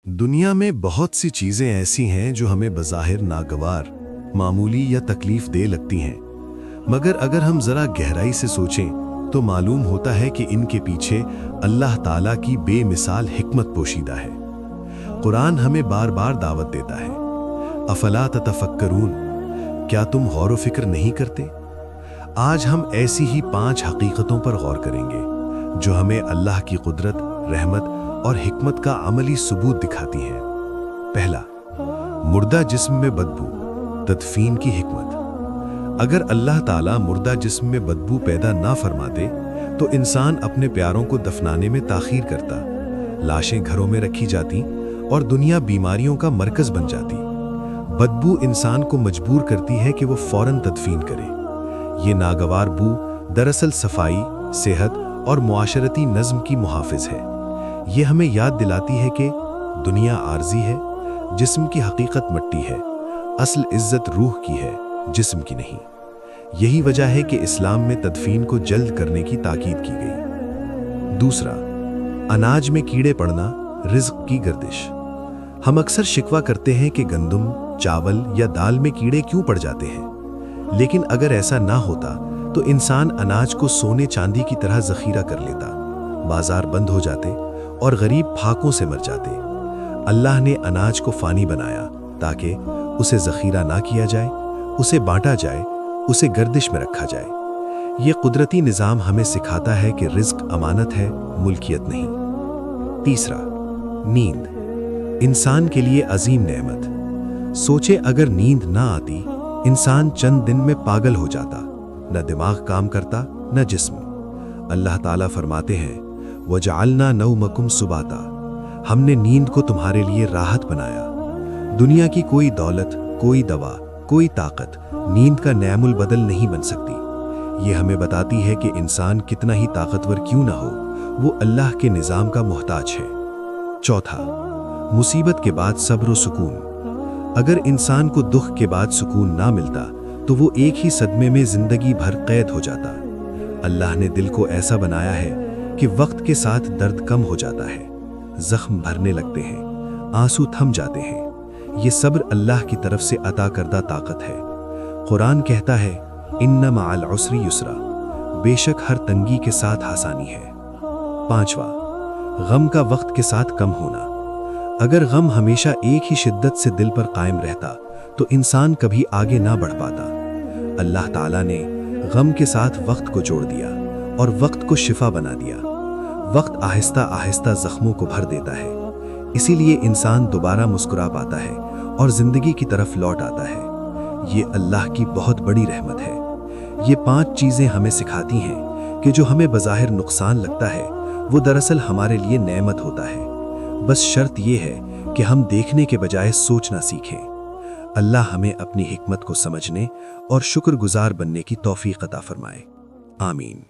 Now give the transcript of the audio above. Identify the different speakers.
Speaker 1: दुनिया में बहुत सी चीजें ऐसी हैं जो हमें बज़ाहिर नागवार, मामूली या तकलीफ दे लगती हैं, मगर अगर हम जरा गहराई से सोचें तो मालूम होता है कि इनके पीछे अल्लाह ताला की बेमिसाल हिकमत पोशीदा है। कुरान हमें बार बार दावत देता है, अफला ततफक्करून, क्या तुम गौर व फिक्र नहीं करते? आज हम ऐसी ही 5 हकीकतों पर गौर करेंगे जो हमें अल्लाह की कुदरत, रहमत और हिकमत का अमली सबूत दिखाती हैं। पहला, मुर्दा जिस्म में बदबू, तदफीन की हिकमत। अगर अल्लाह ताला मुर्दा जिस्म में बदबू पैदा ना फरमाते तो इंसान अपने प्यारों को दफनाने में ताखीर करता, लाशें घरों में रखी जाती और दुनिया बीमारियों का मरकज बन जाती। बदबू इंसान को मजबूर करती है कि वो फौरन तदफीन करे। ये नागवार बू दरअसल सफाई, सेहत और मुआशरती नज्म की मुहाफिज है। ये हमें याद दिलाती है कि दुनिया आर्जी है, जिस्म की हकीकत मट्टी है, असल इज्जत रूह की है, जिस्म की नहीं। यही वजह है कि इस्लाम में तदफीन को जल्द करने की ताकीद की गई। दूसरा, अनाज में कीड़े पड़ना, रिज्क की गर्दिश। हम अक्सर शिकवा करते हैं कि गंदम, चावल या दाल में कीड़े क्यों पड़ जाते हैं, लेकिन अगर ऐसा ना होता तो इंसान अनाज को सोने चांदी की तरह जखीरा कर लेता, बाजार बंद हो जाते और गरीब फाकों से मर जाते। अल्लाह ने अनाज को फानी बनाया ताकि उसे जखीरा ना किया जाए, उसे बांटा जाए, उसे गर्दिश में रखा जाए। ये कुदरती निज़ाम हमें सिखाता है कि रिज्क अमानत है, मुल्कियत नहीं। तीसरा, नींद, इंसान के लिए अजीम नेमत। सोचे अगर नींद ना आती, इंसान चंद दिन में पागल हो जाता, न दिमाग काम करता न जिस्म। अल्लाह ताला फरमाते हैं, वजअलना नौमकुम सुबाता, हमने नींद को तुम्हारे लिए राहत बनाया। दुनिया की कोई दौलत, कोई दवा, कोई ताकत नींद का नैमुल बदल नहीं बन सकती। ये हमें बताती है कि इंसान कितना ही ताकतवर क्यों ना हो, वो अल्लाह के निज़ाम का मोहताज है। चौथा, मुसीबत के बाद सब्र व सुकून। अगर इंसान को दुख के बाद सुकून ना मिलता तो वो एक ही सदमे में जिंदगी भर कैद हो जाता। अल्लाह ने दिल को ऐसा बनाया है कि वक्त के साथ दर्द कम हो जाता है, जख्म भरने लगते हैं, आंसू थम जाते हैं। ये सब्र अल्लाह की तरफ से अता करदा ताकत है। कुरान कहता है, इन्ना मअल उसरी युसरा, बेशक हर तंगी के साथ आसानी है। पांचवा, गम का वक्त के साथ कम होना। अगर गम हमेशा एक ही शिद्दत से दिल पर कायम रहता तो इंसान कभी आगे ना बढ़ पाता। अल्लाह ताला ने गम के साथ वक्त को जोड़ दिया और वक्त को शिफा बना दिया। वक्त आहिस्ता आहिस्ता जख्मों को भर देता है, इसीलिए इंसान दोबारा मुस्कुरा पाता है और जिंदगी की तरफ लौट आता है। ये अल्लाह की बहुत बड़ी रहमत है। ये 5 चीजें हमें सिखाती हैं कि जो हमें बज़ाहिर नुकसान लगता है वो दरअसल हमारे लिए नेमत होता है। बस शर्त ये है कि हम देखने के बजाय सोचना सीखें। अल्लाह हमें अपनी हिकमत को समझने और शुक्रगुजार बनने की तौफीक अता फरमाए। आमीन।